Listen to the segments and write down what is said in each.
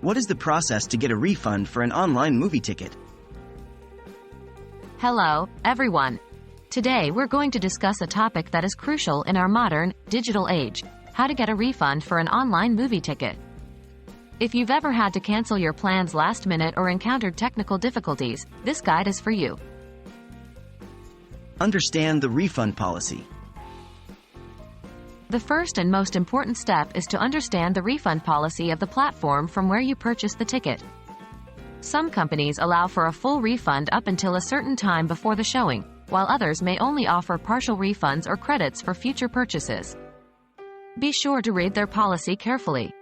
What is the process to get a refund for an online movie ticket? Hello, everyone. Today we're going to discuss a topic that is crucial in our modern, digital age: how to get a refund for an online movie ticket. If you've ever had to cancel your plans last minute or encountered technical difficulties, this guide is for you. Understand the refund policy. The first and most important step is to understand the refund policy of the platform from where you purchased the ticket. Some companies allow for a full refund up until a certain time before the showing, while others may only offer partial refunds or credits for future purchases. Be sure to read their policy carefully.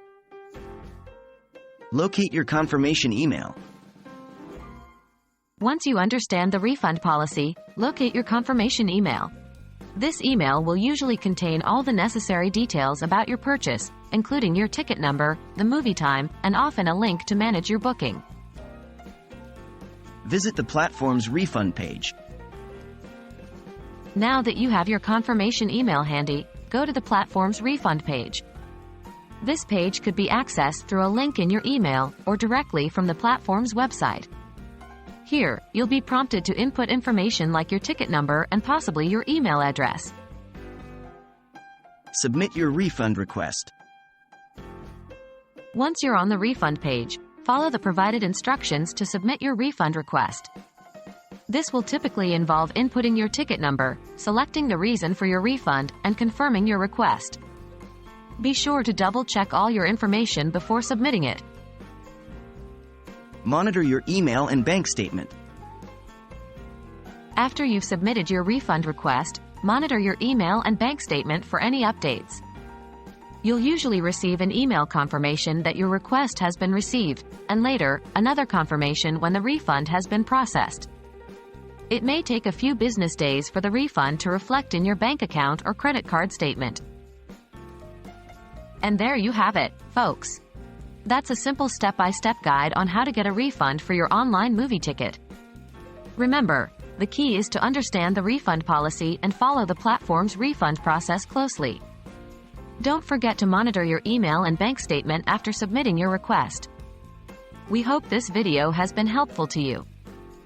Locate your confirmation email. Once you understand the refund policy, locate your confirmation email. This email will usually contain all the necessary details about your purchase, including your ticket number, the movie time, and often a link to manage your booking. Visit the platform's refund page. Now that you have your confirmation email handy, go to the platform's refund page. This page could be accessed through a link in your email or directly from the platform's website. Here, you'll be prompted to input information like your ticket number and possibly your email address. Submit your refund request. Once you're on the refund page, follow the provided instructions to submit your refund request. This will typically involve inputting your ticket number, selecting the reason for your refund, and confirming your request. Be sure to double-check all your information before submitting it. Monitor your email and bank statement. After you've submitted your refund request, monitor your email and bank statement for any updates. You'll usually receive an email confirmation that your request has been received, and later, another confirmation when the refund has been processed. It may take a few business days for the refund to reflect in your bank account or credit card statement. And there you have it, folks. That's a simple step-by-step guide on how to get a refund for your online movie ticket. Remember, the key is to understand the refund policy and follow the platform's refund process closely. Don't forget to monitor your email and bank statement after submitting your request. We hope this video has been helpful to you.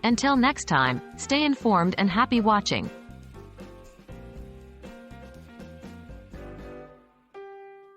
Until next time, stay informed and happy watching.